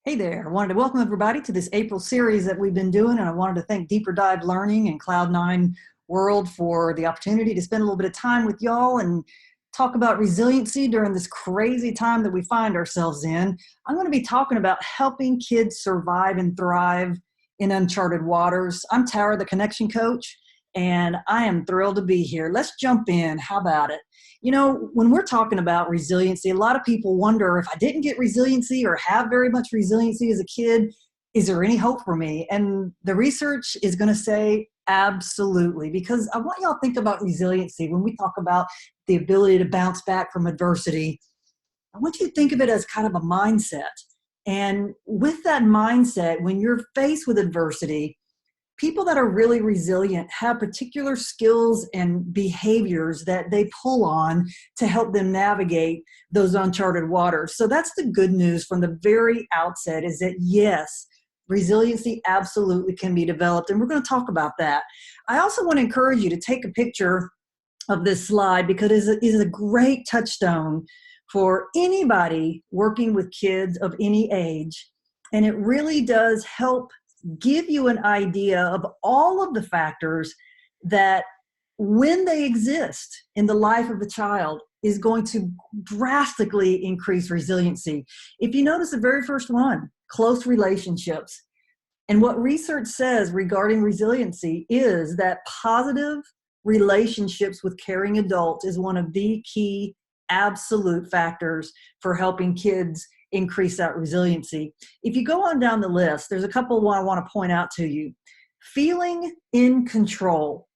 Hey there. I wanted to welcome everybody to this April series that we've been doing, and I wanted to thank Deeper Dive Learning and Cloud9 World for the opportunity to spend a little bit of time with y'all and talk about resiliency during this crazy time that we find ourselves in. I'm going to be talking about helping kids survive and thrive in uncharted waters. I'm Tara, the Connection Coach, and I am thrilled to be here. Let's jump in. How about it? You know, when we're talking about resiliency, a lot of people wonder, if I didn't get resiliency or have very much resiliency as a kid, is there any hope for me? And the research is going to say absolutely, because I want y'all to think about resiliency. When we talk about the ability to bounce back from adversity, I want you to think of it as kind of a mindset. And with that mindset, when you're faced with adversity, people that are really resilient have particular skills and behaviors that they pull on to help them navigate those uncharted waters. So that's the good news from the very outset, is that yes, resiliency absolutely can be developed, and we're going to talk about that. I also want to encourage you to take a picture of this slide, because it is a great touchstone for anybody working with kids of any age, and it really does help give you an idea of all of the factors that, when they exist in the life of a child, is going to drastically increase resiliency. If you notice the very first one, close relationships. And what research says regarding resiliency is that positive relationships with caring adults is one of the key absolute factors for helping kids increase that resiliency. If you go on down the list, there's a couple I want to point out to you. Feeling in control.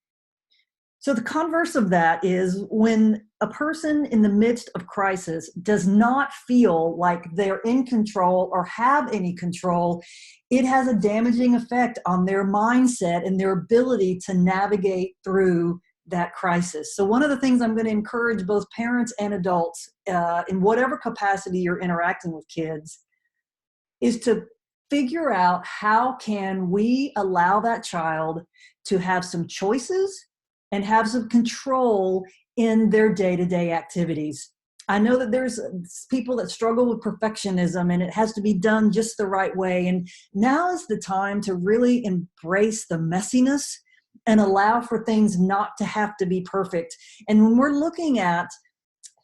So the converse of that is when a person in the midst of crisis does not feel like they're in control or have any control, it has a damaging effect on their mindset and their ability to navigate through that crisis. So one of the things I'm going to encourage both parents and adults, in whatever capacity you're interacting with kids, is to figure out, how can we allow that child to have some choices and have some control in their day-to-day activities. I know that there's people that struggle with perfectionism, and it has to be done just the right way. And now is the time to really embrace the messiness and allow for things not to have to be perfect. And when we're looking at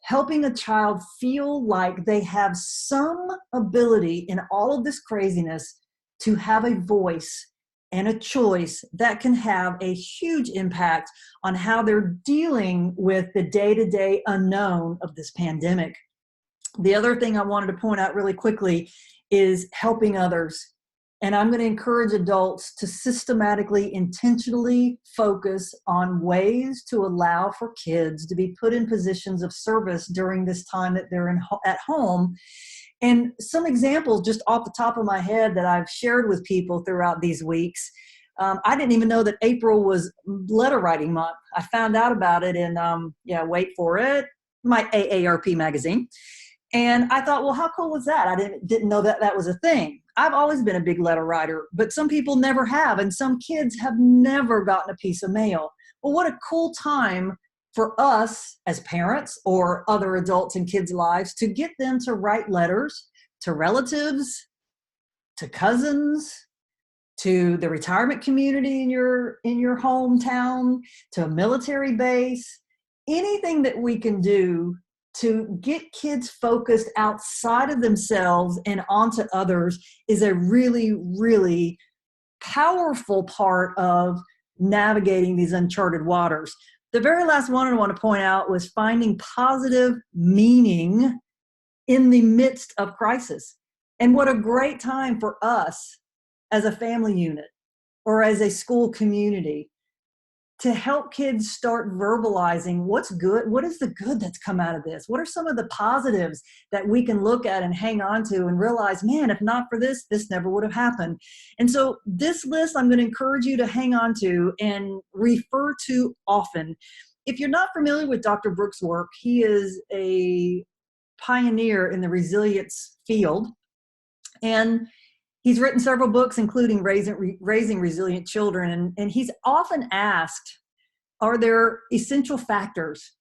helping a child feel like they have some ability in all of this craziness to have a voice and a choice, that can have a huge impact on how they're dealing with the day-to-day unknown of this pandemic. The other thing I wanted to point out really quickly is helping others. And I'm going to encourage adults to systematically, intentionally focus on ways to allow for kids to be put in positions of service during this time that they're at home. And some examples just off the top of my head that I've shared with people throughout these weeks. I didn't even know that April was letter writing month. I found out about it in, wait for it, my AARP magazine. And I thought, well, how cool was that? I didn't know that that was a thing. I've always been a big letter writer, but some people never have. And some kids have never gotten a piece of mail. Well, what a cool time for us as parents or other adults in kids' lives to get them to write letters to relatives, to cousins, to the retirement community in your hometown, to a military base. Anything that we can do to get kids focused outside of themselves and onto others is a really, really powerful part of navigating these uncharted waters. The very last one I want to point out was finding positive meaning in the midst of crisis. And what a great time for us as a family unit or as a school community to help kids start verbalizing what's good, what is the good that's come out of this? What are some of the positives that we can look at and hang on to and realize, man, if not for this, this never would have happened. And so this list I'm going to encourage you to hang on to and refer to often. If you're not familiar with Dr. Brooks' work, he is a pioneer in the resilience field. And he's written several books, including Raising Resilient Children. And he's often asked, are there essential factors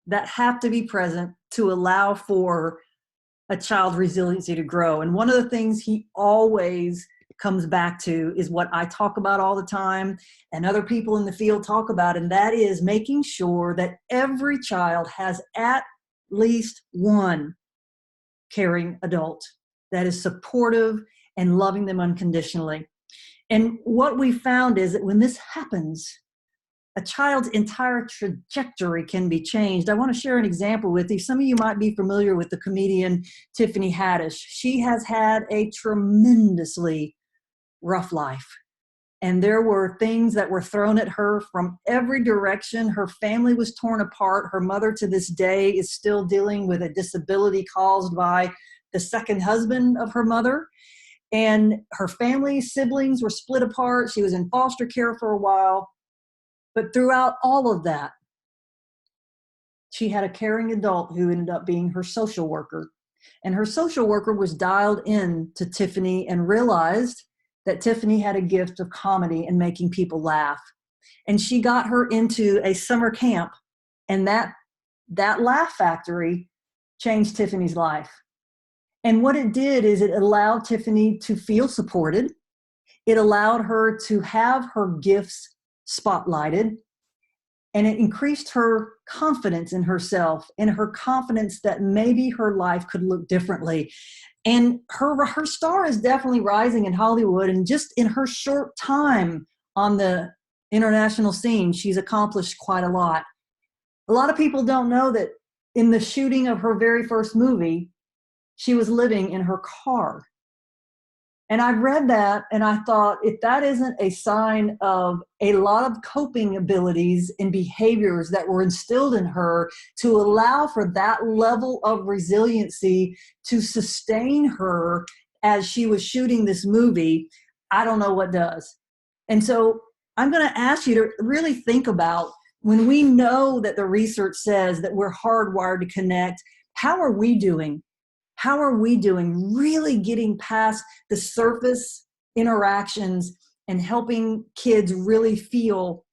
that have to be present to allow for a child's resiliency to grow. And one of the things he always comes back to is what I talk about all the time and other people in the field talk about, and that is making sure that every child has at least one caring adult that is supportive and loving them unconditionally. And what we found is that when this happens, a child's entire trajectory can be changed. I want to share an example with you. Some of you might be familiar with the comedian Tiffany Haddish. She has had a tremendously rough life. And there were things that were thrown at her from every direction. Her family was torn apart. Her mother to this day is still dealing with a disability caused by the second husband of her mother. And her family, siblings were split apart. She was in foster care for a while. But throughout all of that, she had a caring adult who ended up being her social worker. And her social worker was dialed in to Tiffany and realized that Tiffany had a gift of comedy and making people laugh. And she got her into a summer camp, and that laugh factory changed Tiffany's life. And what it did is it allowed Tiffany to feel supported. It allowed her to have her gifts spotlighted, and it increased her confidence in herself and her confidence that maybe her life could look differently. And her star is definitely rising in Hollywood, and just in her short time on the international scene, she's accomplished quite a lot. A lot of people don't know that in the shooting of her very first movie, she was living in her car. And I read that and I thought, if that isn't a sign of a lot of coping abilities and behaviors that were instilled in her to allow for that level of resiliency to sustain her as she was shooting this movie, I don't know what does. And so I'm going to ask you to really think about, when we know that the research says that we're hardwired to connect, how are we doing? How are we doing really getting past the surface interactions and helping kids really feel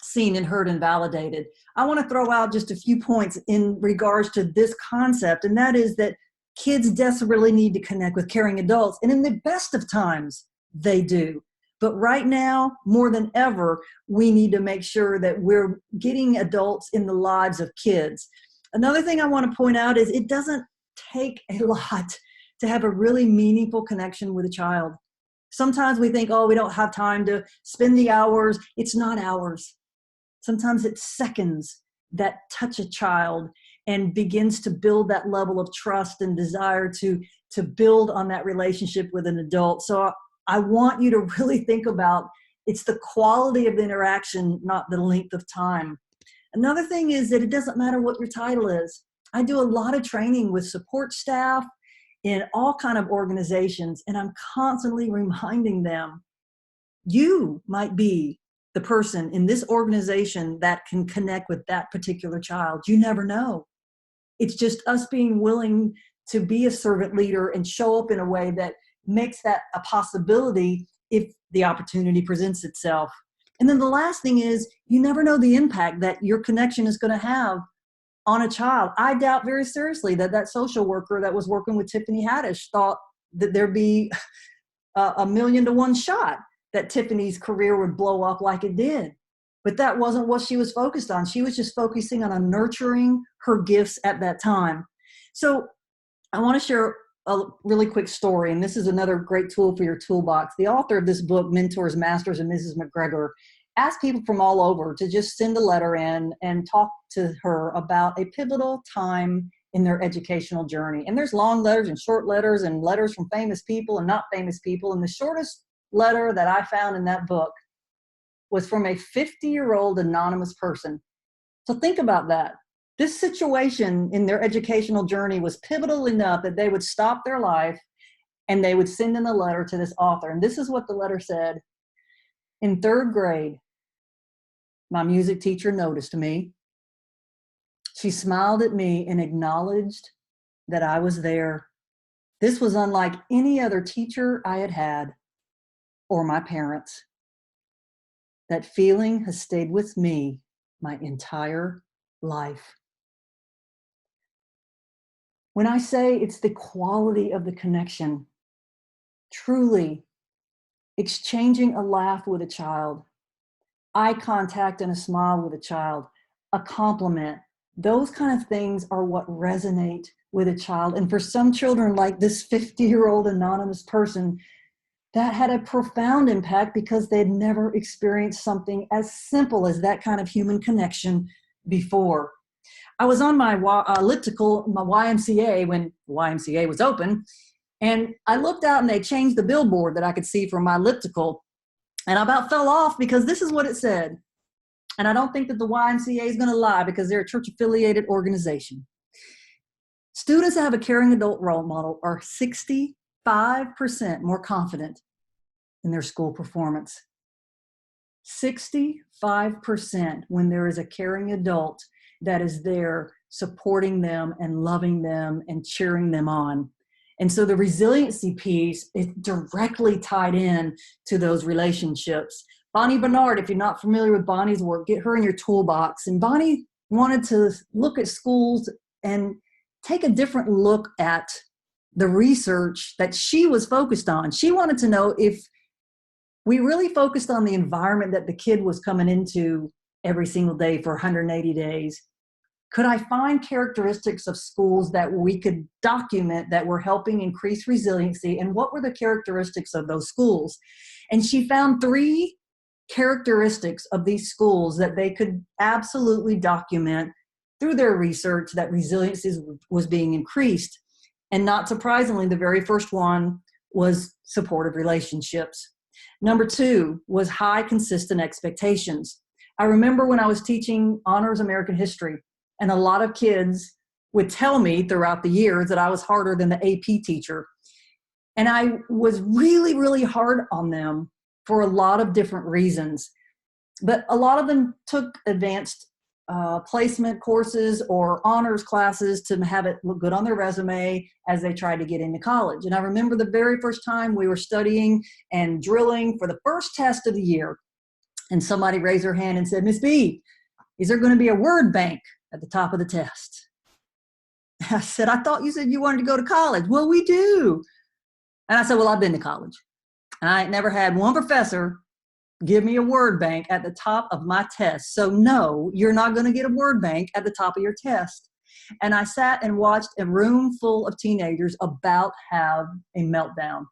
seen and heard and validated? I want to throw out just a few points in regards to this concept, and that is that kids desperately need to connect with caring adults, and in the best of times, they do. But right now, more than ever, we need to make sure that we're getting adults in the lives of kids. Another thing I want to point out is it doesn't take a lot to have a really meaningful connection with a child. Sometimes we think, oh, we don't have time to spend the hours. It's not hours. Sometimes it's seconds that touch a child and begins to build that level of trust and desire to build on that relationship with an adult. So I want you to really think about, it's the quality of the interaction, not the length of time. Another thing is that it doesn't matter what your title is. I do a lot of training with support staff in all kind of organizations, and I'm constantly reminding them, you might be the person in this organization that can connect with that particular child. You never know. It's just us being willing to be a servant leader and show up in a way that makes that a possibility if the opportunity presents itself. And then the last thing is, you never know the impact that your connection is going to have on a child. I doubt very seriously that that social worker that was working with Tiffany Haddish thought that there'd be a 1,000,000 to 1 shot that Tiffany's career would blow up like it did. But that wasn't what she was focused on. She was just focusing on nurturing her gifts at that time. So I want to share a really quick story, and this is another great tool for your toolbox. The author of this book, Mentors, Masters, and Mrs. McGregor, asked people from all over to just send a letter in and talk to her about a pivotal time in their educational journey. And there's long letters and short letters and letters from famous people and not famous people. And the shortest letter that I found in that book was from a 50-year-old anonymous person. So think about that. This situation in their educational journey was pivotal enough that they would stop their life and they would send in a letter to this author. And this is what the letter said. In 3rd grade, my music teacher noticed me. She smiled at me and acknowledged that I was there. This was unlike any other teacher I had had or my parents. That feeling has stayed with me my entire life. When I say it's the quality of the connection, truly exchanging a laugh with a child, eye contact and a smile with a child, a compliment, those kind of things are what resonate with a child. And for some children, like this 50-year-old anonymous person, that had a profound impact because they'd never experienced something as simple as that kind of human connection before. I was on my elliptical, my YMCA, when YMCA was open, and I looked out and they changed the billboard that I could see from my elliptical, and I about fell off because this is what it said. And I don't think that the YMCA is going to lie because they're a church-affiliated organization. Students that have a caring adult role model are 65% more confident in their school performance. 65% when there is a caring adult that is there supporting them and loving them and cheering them on. And so the resiliency piece is directly tied in to those relationships. Bonnie Bernard, if you're not familiar with Bonnie's work, get her in your toolbox. And Bonnie wanted to look at schools and take a different look at the research that she was focused on. She wanted to know if we really focused on the environment that the kid was coming into every single day for 180 days. Could I find characteristics of schools that we could document that were helping increase resiliency, and what were the characteristics of those schools? And she found 3 characteristics of these schools that they could absolutely document through their research that resiliency was being increased. And not surprisingly, the very first one was supportive relationships. Number 2 was high consistent expectations. I remember when I was teaching honors American history, and a lot of kids would tell me throughout the years that I was harder than the AP teacher. And I was really, really hard on them for a lot of different reasons. But a lot of them took advanced placement courses or honors classes to have it look good on their resume as they tried to get into college. And I remember the very first time we were studying and drilling for the first test of the year, and somebody raised their hand and said, "Miss B, is there going to be a word bank at the top of the test?" I said, "I thought you said you wanted to go to college." "Well, we do." And I said, "Well, I've been to college. And I ain't never had one professor give me a word bank at the top of my test. So no, you're not going to get a word bank at the top of your test." And I sat and watched a room full of teenagers about have a meltdown.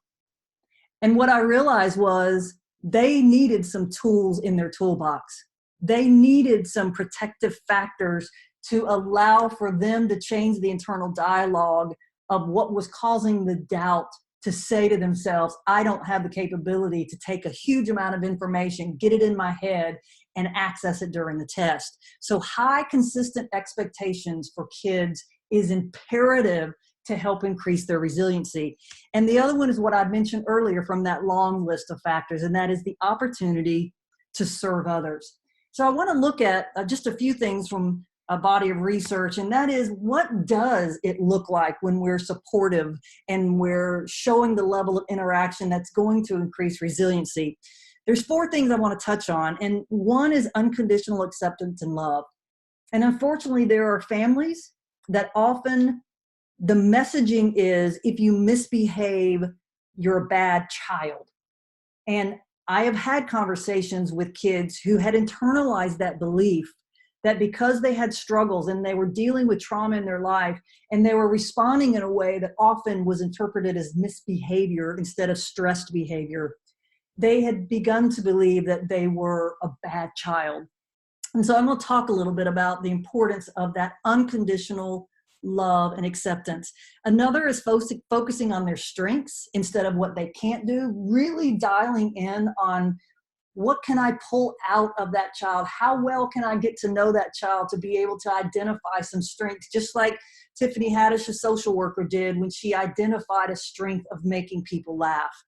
And what I realized was they needed some tools in their toolbox. They needed some protective factors to allow for them to change the internal dialogue of what was causing the doubt, to say to themselves, "I don't have the capability to take a huge amount of information, get it in my head, and access it during the test." So high consistent expectations for kids is imperative to help increase their resiliency. And the other one is what I mentioned earlier from that long list of factors, and that is the opportunity to serve others. So I want to look at just a few things from a body of research, and that is, what does it look like when we're supportive and we're showing the level of interaction that's going to increase resiliency? There's 4 things I want to touch on, and one is unconditional acceptance and love. And unfortunately, there are families that often the messaging is, if you misbehave, you're a bad child. And I have had conversations with kids who had internalized that belief that because they had struggles and they were dealing with trauma in their life and they were responding in a way that often was interpreted as misbehavior instead of stressed behavior, they had begun to believe that they were a bad child. And so I'm going to talk a little bit about the importance of that unconditional love and acceptance. Another is focusing on their strengths instead of what they can't do, really dialing in on what can I pull out of that child? How well can I get to know that child to be able to identify some strengths, just like Tiffany Haddish, a social worker, did when she identified a strength of making people laugh.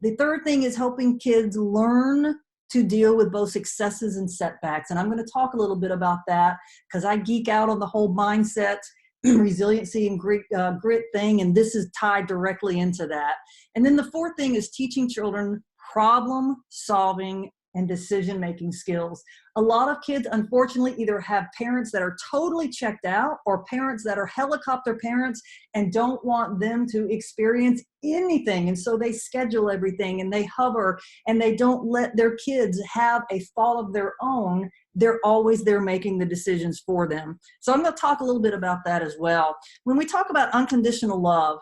The third thing is helping kids learn to deal with both successes and setbacks. And I'm going to talk a little bit about that because I geek out on the whole mindset, resiliency and grit thing, and this is tied directly into that. And then the fourth thing is teaching children problem solving and decision-making skills. A lot of kids, unfortunately, either have parents that are totally checked out or parents that are helicopter parents and don't want them to experience anything. And so they schedule everything and they hover and they don't let their kids have a thought of their own. They're always there making the decisions for them. So I'm going to talk a little bit about that as well. When we talk about unconditional love,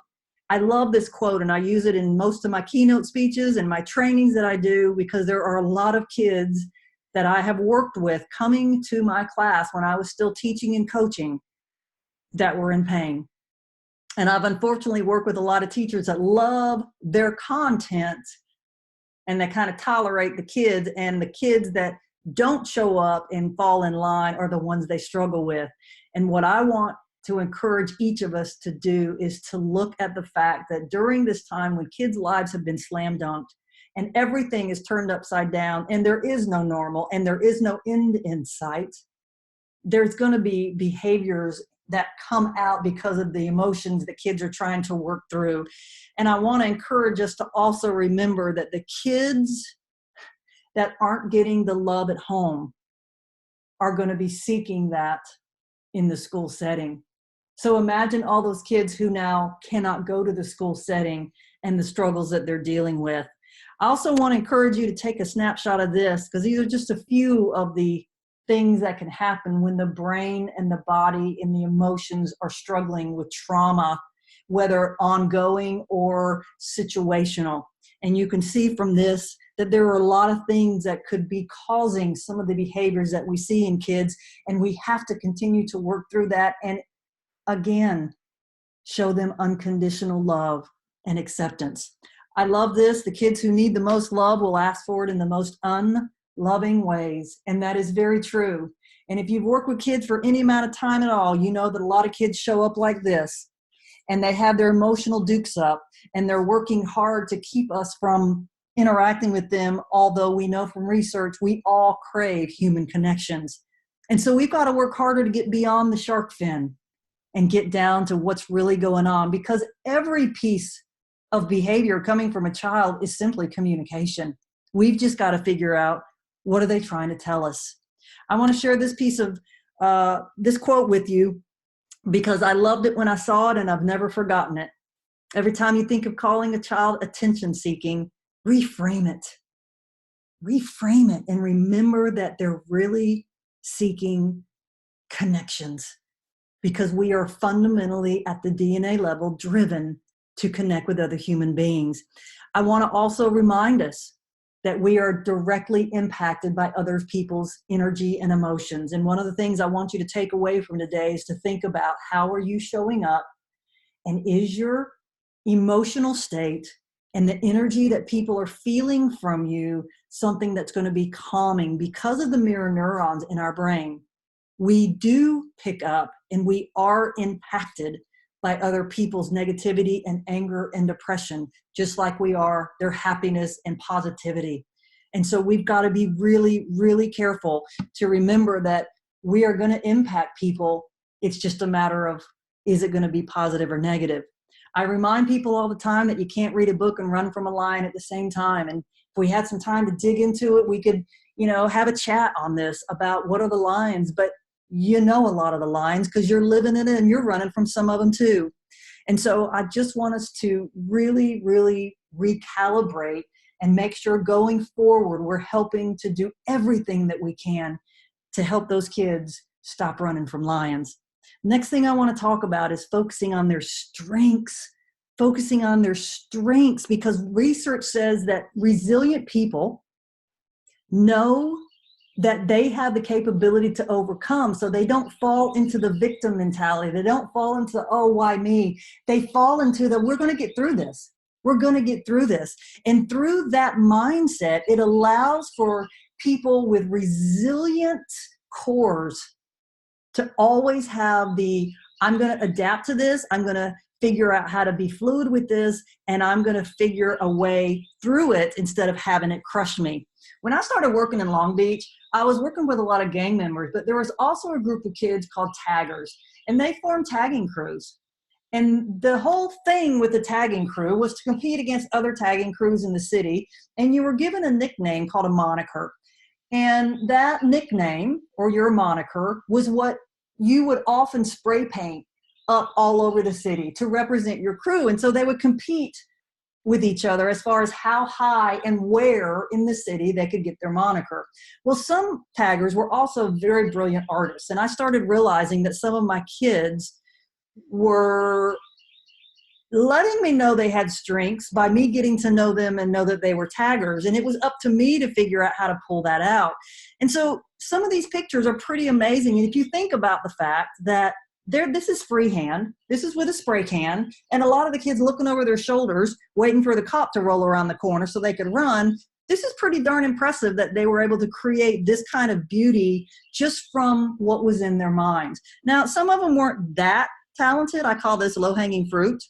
I love this quote, and I use it in most of my keynote speeches and my trainings that I do, because there are a lot of kids that I have worked with coming to my class when I was still teaching and coaching that were in pain. And I've unfortunately worked with a lot of teachers that love their content and they kind of tolerate the kids, and the kids that don't show up and fall in line are the ones they struggle with. And what I want to encourage each of us to do is to look at the fact that during this time when kids' lives have been slam dunked and everything is turned upside down and there is no normal and there is no end in sight, there's going to be behaviors that come out because of the emotions that kids are trying to work through. And I want to encourage us to also remember that the kids that aren't getting the love at home are going to be seeking that in the school setting. So imagine all those kids who now cannot go to the school setting and the struggles that they're dealing with. I also want to encourage you to take a snapshot of this, because these are just a few of the things that can happen when the brain and the body and the emotions are struggling with trauma, whether ongoing or situational. And you can see from this that there are a lot of things that could be causing some of the behaviors that we see in kids, and we have to continue to work through that and, again, show them unconditional love and acceptance. I love this. The kids who need the most love will ask for it in the most unloving ways. And that is very true. And if you've worked with kids for any amount of time at all, you know that a lot of kids show up like this, and they have their emotional dukes up, and they're working hard to keep us from interacting with them, although we know from research we all crave human connections. And so we've got to work harder to get beyond the shark fin and get down to what's really going on, because every piece of behavior coming from a child is simply communication. We've just got to figure out, what are they trying to tell us? I want to share this piece of this quote with you, because I loved it when I saw it and I've never forgotten it. Every time you think of calling a child attention seeking, reframe it. Reframe it and remember that they're really seeking connections, because we are fundamentally at the DNA level driven to connect with other human beings. I want to also remind us that we are directly impacted by other people's energy and emotions. And one of the things I want you to take away from today is to think about, how are you showing up? And is your emotional state and the energy that people are feeling from you something that's going to be calming? Because of the mirror neurons in our brain, we do pick up and we are impacted by other people's negativity and anger and depression, just like we are their happiness and positivity. And so we've got to be really, really careful to remember that we are going to impact people. It's just a matter of, is it going to be positive or negative? I remind people all the time that you can't read a book and run from a lion at the same time. And if we had some time to dig into it, we could, have a chat on this about what are the lines, but a lot of the lines because you're living in it and you're running from some of them too. And so I just want us to really, really recalibrate and make sure going forward we're helping to do everything that we can to help those kids stop running from lions. Next thing I want to talk about is focusing on their strengths. Focusing on their strengths, because research says that resilient people know that they have the capability to overcome, so they don't fall into the victim mentality. They don't fall into, oh, why me? They fall into the, we're going to get through this. We're going to get through this. And through that mindset, it allows for people with resilient cores to always have the, I'm going to adapt to this. I'm going to figure out how to be fluid with this, and I'm going to figure a way through it instead of having it crush me. When I started working in Long Beach, I was working with a lot of gang members, but there was also a group of kids called taggers, and they formed tagging crews. And the whole thing with the tagging crew was to compete against other tagging crews in the city. And you were given a nickname called a moniker. And that nickname or your moniker was what you would often spray paint up all over the city to represent your crew. And so they would compete with each other as far as how high and where in the city they could get their moniker. Well, some taggers were also very brilliant artists. And I started realizing that some of my kids were letting me know they had strengths by me getting to know them and know that they were taggers. And it was up to me to figure out how to pull that out. And so some of these pictures are pretty amazing. And if you think about the fact that this is freehand, this is with a spray can, and a lot of the kids looking over their shoulders, waiting for the cop to roll around the corner so they could run. This is pretty darn impressive that they were able to create this kind of beauty just from what was in their minds. Now, some of them weren't that talented. I call this low-hanging fruit.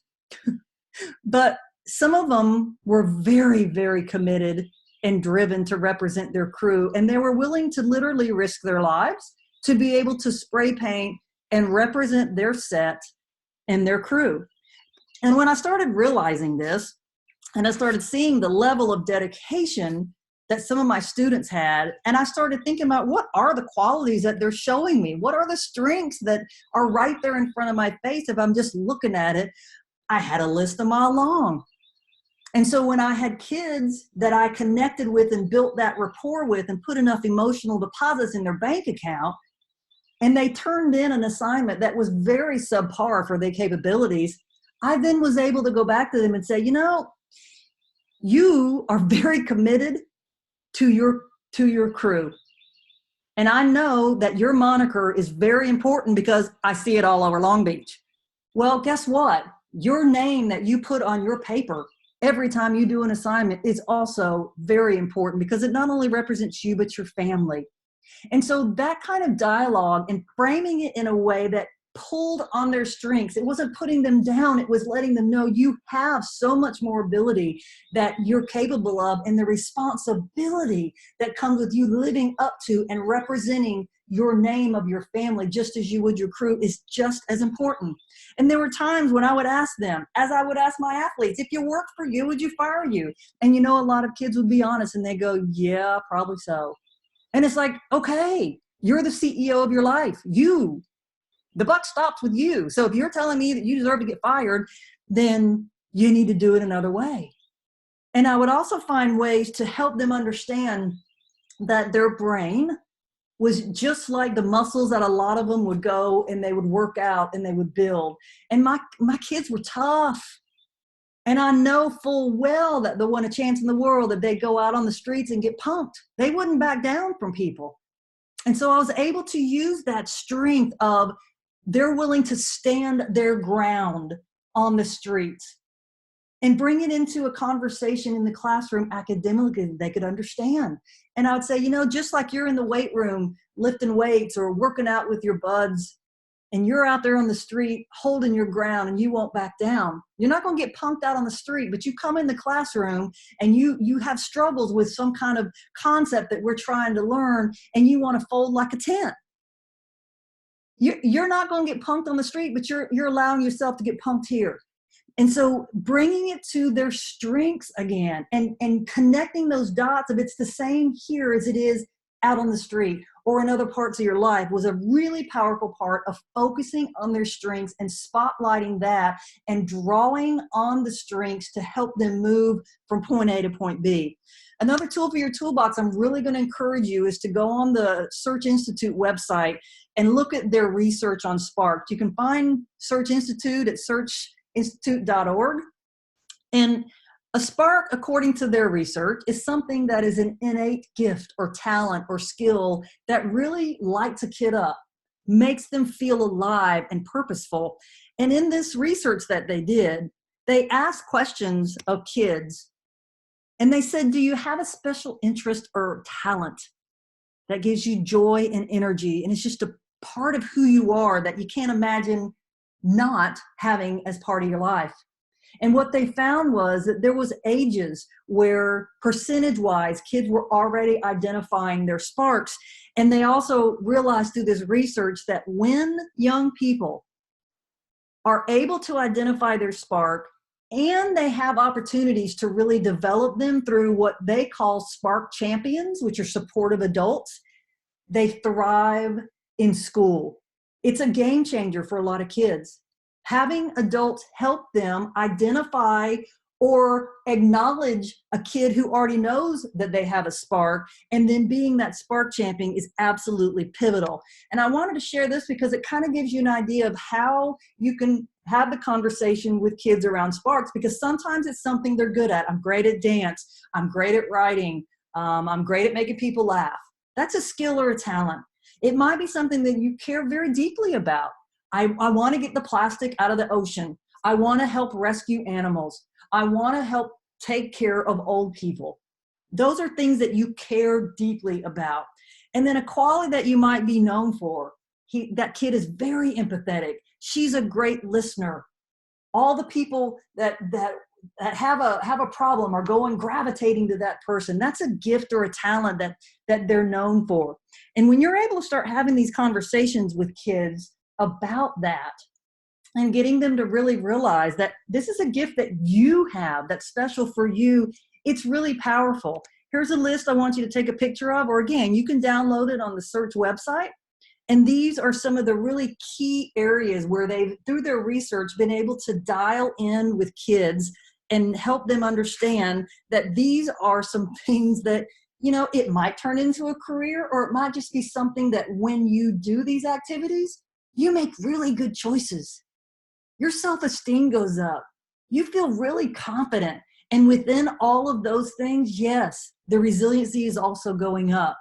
But some of them were very, very committed and driven to represent their crew. And they were willing to literally risk their lives to be able to spray paint and represent their set and their crew. And when I started realizing this, and I started seeing the level of dedication that some of my students had, and I started thinking about what are the qualities that they're showing me? What are the strengths that are right there in front of my face if I'm just looking at it? I had a list a mile long. And so when I had kids that I connected with and built that rapport with and put enough emotional deposits in their bank account, and they turned in an assignment that was very subpar for their capabilities, I then was able to go back to them and say, you know, you are very committed to your crew. And I know that your moniker is very important because I see it all over Long Beach. Well, guess what? Your name that you put on your paper every time you do an assignment is also very important because it not only represents you, but your family. And so that kind of dialogue and framing it in a way that pulled on their strengths, it wasn't putting them down, it was letting them know you have so much more ability that you're capable of, and the responsibility that comes with you living up to and representing your name of your family just as you would your crew is just as important. And there were times when I would ask them, as I would ask my athletes, if you worked for you, would you fire you? And you know, a lot of kids would be honest and they go, yeah, probably so. And it's like, okay, you're the CEO of your life. The buck stops with you. So if you're telling me that you deserve to get fired, then you need to do it another way. And I would also find ways to help them understand that their brain was just like the muscles that a lot of them would go and they would work out and they would build. And my kids were tough. And I know full well that they want a chance in the world that they go out on the streets and get punked. They wouldn't back down from people. And so I was able to use that strength of they're willing to stand their ground on the streets and bring it into a conversation in the classroom academically that they could understand. And I would say, you know, just like you're in the weight room lifting weights or working out with your buds, and you're out there on the street holding your ground and you won't back down. You're not going to get punked out on the street, but you come in the classroom and you have struggles with some kind of concept that we're trying to learn and you want to fold like a tent. You're not going to get punked on the street, but you're allowing yourself to get punked here. And so bringing it to their strengths again and connecting those dots if it's the same here as it is out on the street or in other parts of your life was a really powerful part of focusing on their strengths and spotlighting that and drawing on the strengths to help them move from point A to point B. Another tool for your toolbox I'm really going to encourage you is to go on the Search Institute website and look at their research on Spark. You can find Search Institute at searchinstitute.org. And a spark, according to their research, is something that is an innate gift or talent or skill that really lights a kid up, makes them feel alive and purposeful. And in this research that they did, they asked questions of kids and they said, do you have a special interest or talent that gives you joy and energy? And it's just a part of who you are that you can't imagine not having as part of your life. And what they found was that there was ages where percentage-wise kids were already identifying their sparks. And they also realized through this research that when young people are able to identify their spark, and they have opportunities to really develop them through what they call spark champions, which are supportive adults, they thrive in school. It's a game changer for a lot of kids. Having adults help them identify or acknowledge a kid who already knows that they have a spark, and then being that spark champion is absolutely pivotal. And I wanted to share this because it kind of gives you an idea of how you can have the conversation with kids around sparks, because sometimes it's something they're good at. I'm great at dance. I'm great at writing. I'm great at making people laugh. That's a skill or a talent. It might be something that you care very deeply about. I want to get the plastic out of the ocean. I want to help rescue animals. I want to help take care of old people. Those are things that you care deeply about. And then a quality that you might be known for, that kid is very empathetic. She's a great listener. All the people that have a problem are gravitating to that person. That's a gift or a talent that they're known for. And when you're able to start having these conversations with kids about that, and getting them to really realize that this is a gift that you have that's special for you, it's really powerful. Here's a list I want you to take a picture of, or again, you can download it on the Search website. And these are some of the really key areas where they've, through their research, been able to dial in with kids and help them understand that these are some things that, you know, it might turn into a career, or it might just be something that when you do these activities, you make really good choices. Your self-esteem goes up. You feel really confident. And within all of those things, yes, the resiliency is also going up.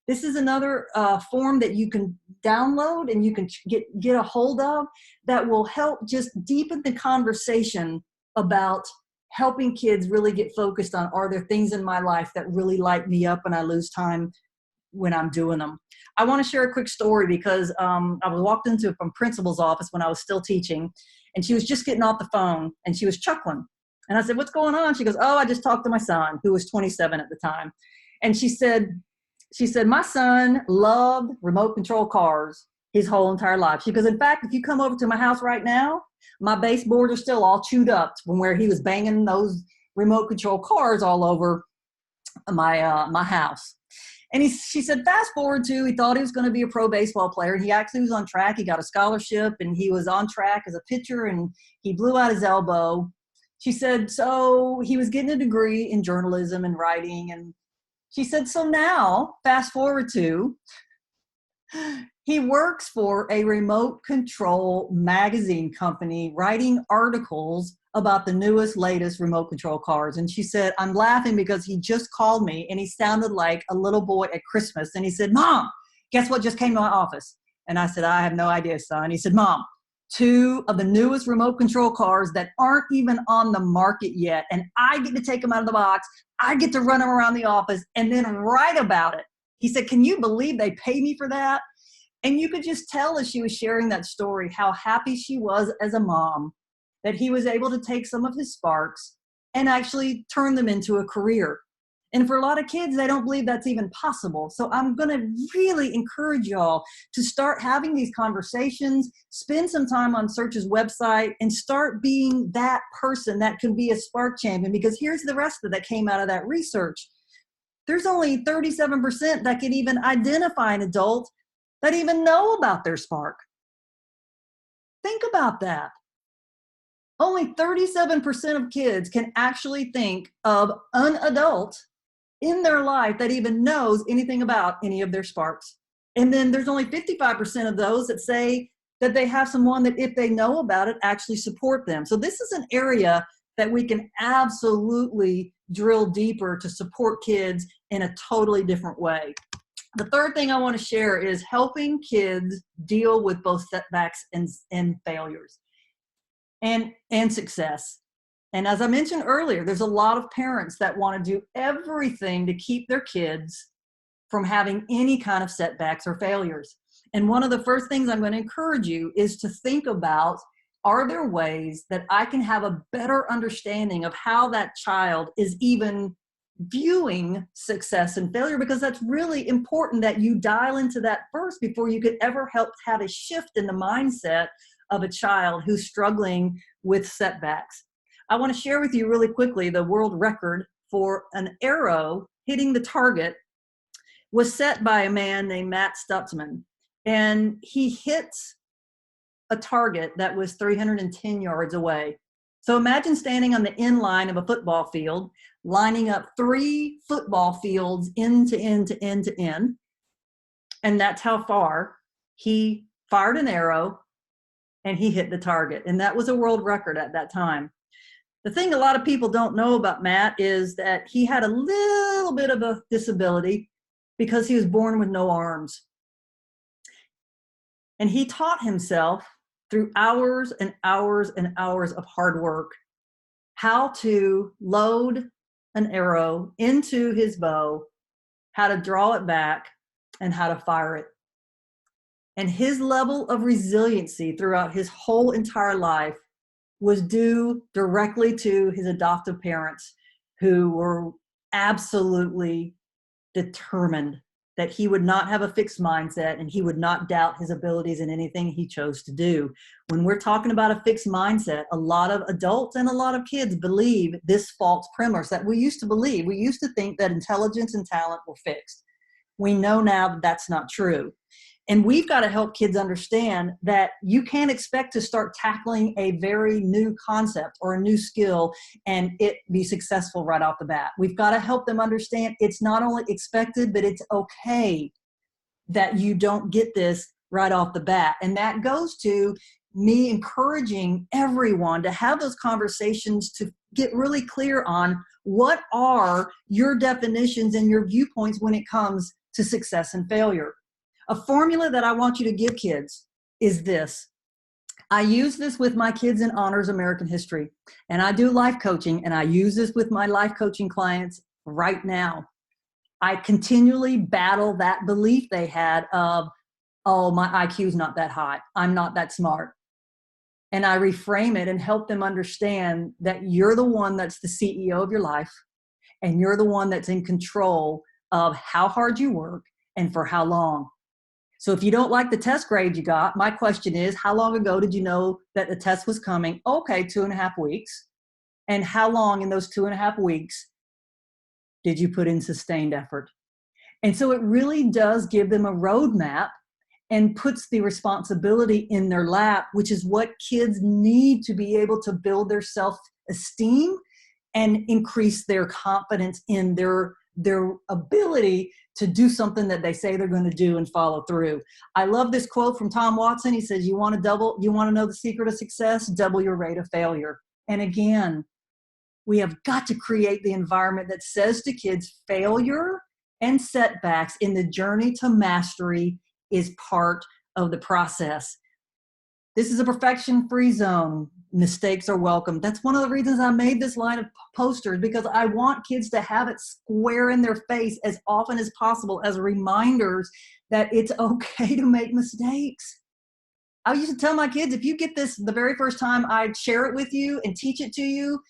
This is another form that you can download and you can get a hold of that will help just deepen the conversation about helping kids really get focused on, are there things in my life that really light me up and I lose time when I'm doing them. I want to share a quick story because I was walked into a principal's office when I was still teaching, and she was just getting off the phone and she was chuckling. And I said, "What's going on?" She goes, "Oh, I just talked to my son," who was 27 at the time. And she said, "My son loved remote control cars his whole entire life." She goes, "In fact, if you come over to my house right now, my baseboards are still all chewed up from where he was banging those remote control cars all over my house." And she said, fast forward to, he thought he was going to be a pro baseball player. He actually was on track. He got a scholarship and he was on track as a pitcher, and he blew out his elbow. She said, so he was getting a degree in journalism and writing. And she said, so now fast forward to, he works for a remote control magazine company writing articles about the newest, latest remote control cars. And she said, I'm laughing because he just called me and he sounded like a little boy at Christmas. And he said, Mom, guess what just came to my office? And I said, I have no idea, son. He said, Mom, 2 of the newest remote control cars that aren't even on the market yet. And I get to take them out of the box. I get to run them around the office and then write about it. He said, can you believe they pay me for that? And you could just tell as she was sharing that story how happy she was as a mom that he was able to take some of his sparks and actually turn them into a career. And for a lot of kids, they don't believe that's even possible. So I'm going to really encourage y'all to start having these conversations, spend some time on Search's website, and start being that person that can be a spark champion. Because here's the rest of that came out of that research. There's only 37% that can even identify an adult that even know about their spark. Think about that. Only 37% of kids can actually think of an adult in their life that even knows anything about any of their sparks. And then there's only 55% of those that say that they have someone that, if they know about it, actually support them. So this is an area that we can absolutely drill deeper to support kids in a totally different way. The third thing I want to share is helping kids deal with both setbacks and failures and success. And as I mentioned earlier, there's a lot of parents that want to do everything to keep their kids from having any kind of setbacks or failures. And one of the first things I'm going to encourage you is to think about, are there ways that I can have a better understanding of how that child is even viewing success and failure? Because that's really important that you dial into that first before you could ever help have a shift in the mindset of a child who's struggling with setbacks. I want to share with you really quickly the world record for an arrow hitting the target was set by a man named Matt Stutzman. And he hits a target that was 310 yards away. So imagine standing on the end line of a football field, lining up 3 football fields end to end to end to end. And that's how far he fired an arrow and he hit the target. And that was a world record at that time. The thing a lot of people don't know about Matt is that he had a little bit of a disability because he was born with no arms. And he taught himself through hours and hours and hours of hard work how to load an arrow into his bow, how to draw it back, and how to fire it. And his level of resiliency throughout his whole entire life was due directly to his adoptive parents, who were absolutely determined that he would not have a fixed mindset and he would not doubt his abilities in anything he chose to do. When we're talking about a fixed mindset, a lot of adults and a lot of kids believe this false premise that we used to believe. We used to think that intelligence and talent were fixed. We know now that that's not true. And we've got to help kids understand that you can't expect to start tackling a very new concept or a new skill and it be successful right off the bat. We've got to help them understand it's not only expected, but it's okay that you don't get this right off the bat. And that goes to me encouraging everyone to have those conversations to get really clear on what are your definitions and your viewpoints when it comes to success and failure. A formula that I want you to give kids is this. I use this with my kids in Honors American History, and I do life coaching, and I use this with my life coaching clients right now. I continually battle that belief they had of, oh, my IQ is not that high. I'm not that smart. And I reframe it and help them understand that you're the one that's the CEO of your life, and you're the one that's in control of how hard you work and for how long. So if you don't like the test grade you got, my question is, how long ago did you know that the test was coming? Okay, 2.5 weeks. And how long in those 2.5 weeks did you put in sustained effort? And so it really does give them a roadmap and puts the responsibility in their lap, which is what kids need to be able to build their self-esteem and increase their confidence in their ability to do something that they say they're going to do and follow through. I love this quote from Tom Watson. He says, you want to know the secret of success? Double your rate of failure. And again, we have got to create the environment that says to kids, failure and setbacks in the journey to mastery is part of the process. This is a perfection-free zone. Mistakes are welcome. That's one of the reasons I made this line of posters, because I want kids to have it square in their face as often as possible as reminders that it's okay to make mistakes. I used to tell my kids, if you get this the very first time I share it with you and teach it to you,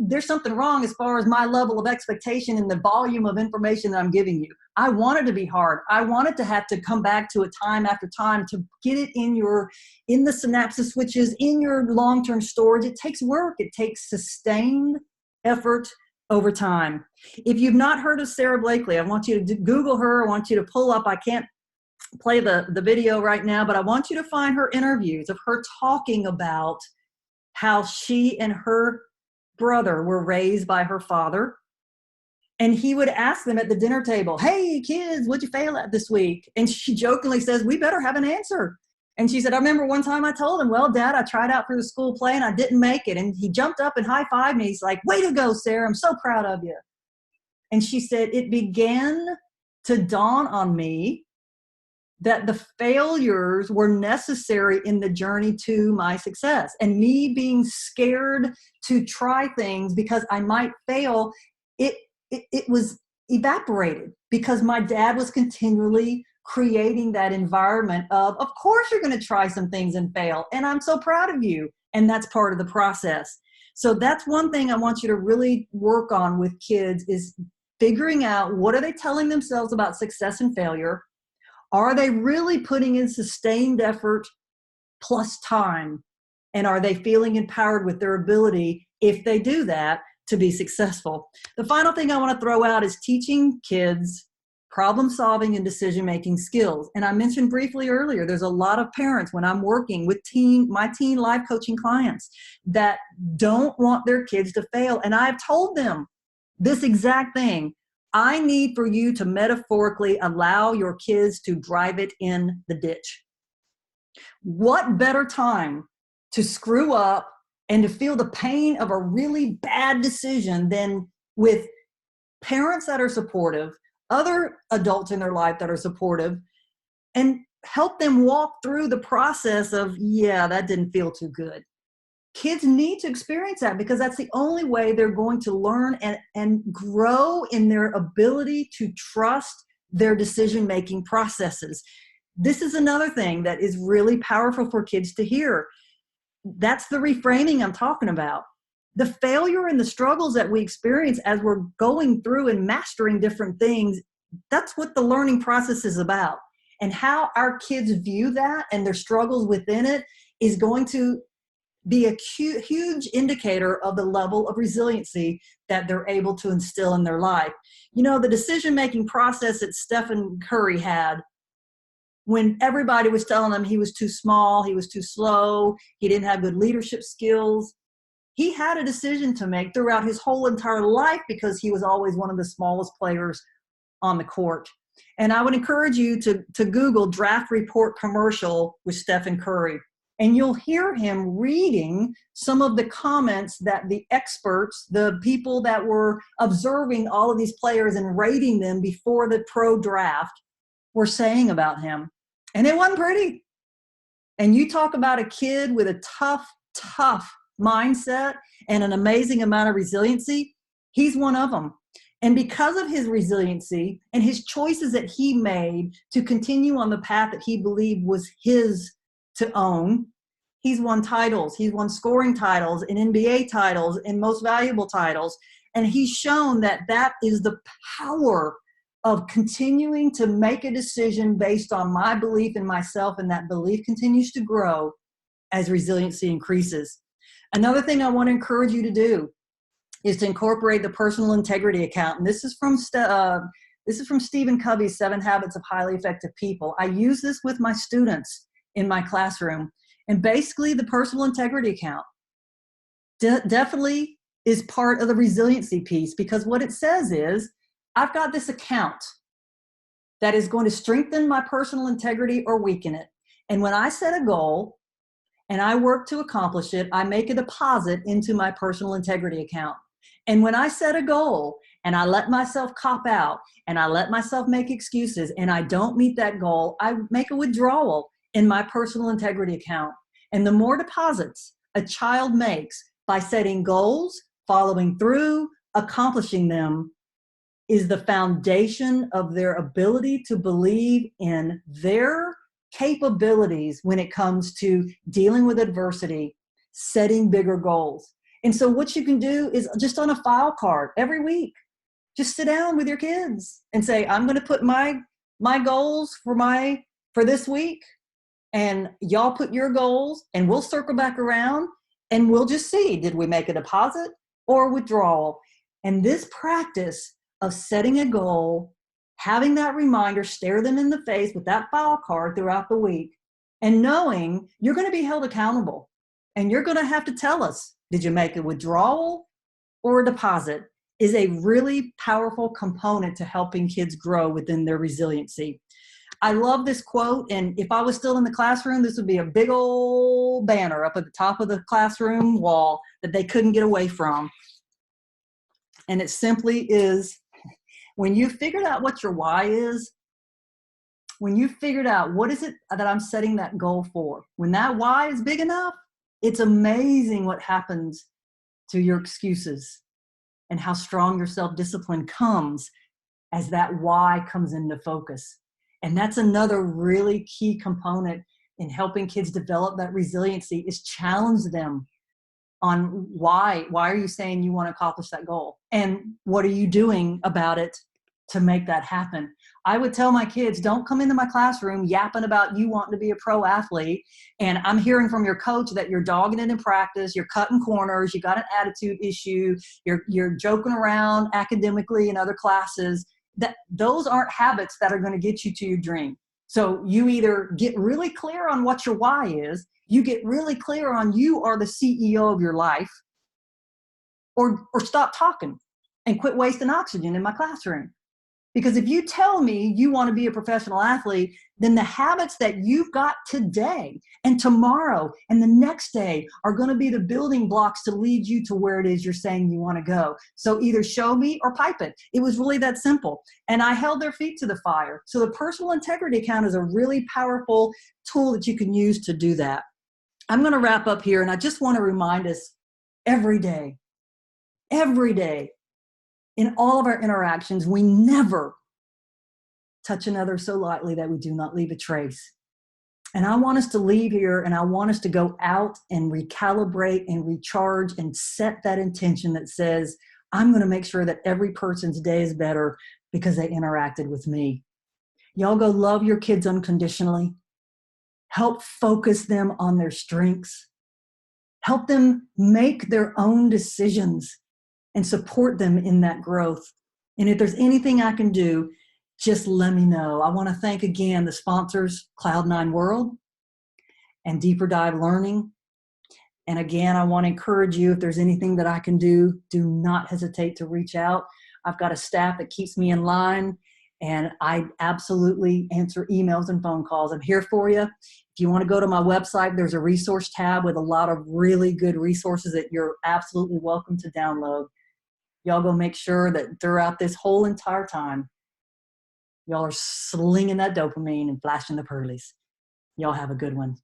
there's something wrong as far as my level of expectation and the volume of information that I'm giving you. I want it to be hard. I want it to have to come back to it time after time to get it in the synapses switches, in your long-term storage. It takes work. It takes sustained effort over time. If you've not heard of Sarah Blakely, I want you to Google her. I want you to pull up, I can't play the video right now, but I want you to find her interviews of her talking about how she and her brother were raised by her father. And he would ask them at the dinner table, hey kids, what'd you fail at this week? And she jokingly says, we better have an answer. And she said, I remember one time I told him, well, Dad, I tried out for the school play and I didn't make it. And he jumped up and high-fived me. He's like, way to go, Sarah. I'm so proud of you. And she said, it began to dawn on me that the failures were necessary in the journey to my success. And me being scared to try things because I might fail, it was evaporated because my dad was continually creating that environment of course you're going to try some things and fail. And I'm so proud of you. And that's part of the process. So that's one thing I want you to really work on with kids is figuring out, what are they telling themselves about success and failure? Are they really putting in sustained effort plus time? And are they feeling empowered with their ability, if they do that, to be successful? The final thing I want to throw out is teaching kids problem solving and decision making skills. And I mentioned briefly earlier, there's a lot of parents when I'm working with my teen life coaching clients that don't want their kids to fail. And I've told them this exact thing. I need for you to metaphorically allow your kids to drive it in the ditch. What better time to screw up and to feel the pain of a really bad decision than with parents that are supportive, other adults in their life that are supportive, and help them walk through the process of, yeah, that didn't feel too good. Kids need to experience that because that's the only way they're going to learn and grow in their ability to trust their decision-making processes. This is another thing that is really powerful for kids to hear. That's the reframing I'm talking about. The failure and the struggles that we experience as we're going through and mastering different things, that's what the learning process is about. And how our kids view that and their struggles within it is going to be a huge indicator of the level of resiliency that they're able to instill in their life. You know, the decision-making process that Stephen Curry had, when everybody was telling him he was too small, he was too slow, he didn't have good leadership skills, he had a decision to make throughout his whole entire life because he was always one of the smallest players on the court. And I would encourage you to Google draft report commercial with Stephen Curry. And you'll hear him reading some of the comments that the experts, the people that were observing all of these players and rating them before the pro draft, were saying about him. And it wasn't pretty. And you talk about a kid with a tough mindset and an amazing amount of resiliency, he's one of them. And because of his resiliency and his choices that he made to continue on the path that he believed was his to own, he's won titles. He's won scoring titles and NBA titles and most valuable titles. And he's shown that that is the power of continuing to make a decision based on my belief in myself, and that belief continues to grow as resiliency increases. Another thing I want to encourage you to do is to incorporate the personal integrity account. And this is from Stephen Covey's 7 Habits of Highly Effective People. I use this with my students in my classroom. And basically the personal integrity account definitely is part of the resiliency piece, because what it says is, I've got this account that is going to strengthen my personal integrity or weaken it. And when I set a goal and I work to accomplish it, I make a deposit into my personal integrity account. And when I set a goal and I let myself cop out and I let myself make excuses and I don't meet that goal, I make a withdrawal in my personal integrity account. And the more deposits a child makes by setting goals, following through, accomplishing them, is the foundation of their ability to believe in their capabilities when it comes to dealing with adversity, setting bigger goals. And so what you can do is just on a file card every week, just sit down with your kids and say, I'm going to put my goals for this week, and y'all put your goals, and we'll circle back around and we'll just see, did we make a deposit or withdrawal? And this practice of setting a goal, having that reminder, stare them in the face with that file card throughout the week, and knowing you're going to be held accountable and you're going to have to tell us, did you make a withdrawal or a deposit, is a really powerful component to helping kids grow within their resiliency. I love this quote, and if I was still in the classroom, this would be a big old banner up at the top of the classroom wall that they couldn't get away from. And it simply is, when you figured out what your why is, when you figured out what is it that I'm setting that goal for, when that why is big enough, it's amazing what happens to your excuses and how strong your self-discipline comes as that why comes into focus. And that's another really key component in helping kids develop that resiliency, is challenge them on why are you saying you want to accomplish that goal? And what are you doing about it to make that happen. I would tell my kids, don't come into my classroom yapping about you wanting to be a pro athlete. And I'm hearing from your coach that you're dogging it in practice, you're cutting corners, you got an attitude issue, you're joking around academically in other classes. That those aren't habits that are going to get you to your dream. So you either get really clear on what your why is, you get really clear on you are the CEO of your life, or stop talking and quit wasting oxygen in my classroom. Because if you tell me you want to be a professional athlete, then the habits that you've got today and tomorrow and the next day are going to be the building blocks to lead you to where it is you're saying you want to go. So either show me or pipe it. It was really that simple. And I held their feet to the fire. So the personal integrity account is a really powerful tool that you can use to do that. I'm going to wrap up here, and I just want to remind us every day, in all of our interactions, we never touch another so lightly that we do not leave a trace. And I want us to leave here, and I want us to go out and recalibrate and recharge and set that intention that says, I'm going to make sure that every person's day is better because they interacted with me. Y'all go love your kids unconditionally. Help focus them on their strengths. Help them make their own decisions and support them in that growth. And if there's anything I can do, just let me know. I want to thank again the sponsors, Cloud9 World and Deeper Dive Learning. And again, I want to encourage you, if there's anything that I can do, do not hesitate to reach out. I've got a staff that keeps me in line, and I absolutely answer emails and phone calls. I'm here for you. If you want to go to my website, there's a resource tab with a lot of really good resources that you're absolutely welcome to download. Y'all go make sure that throughout this whole entire time, y'all are slinging that dopamine and flashing the pearlies. Y'all have a good one.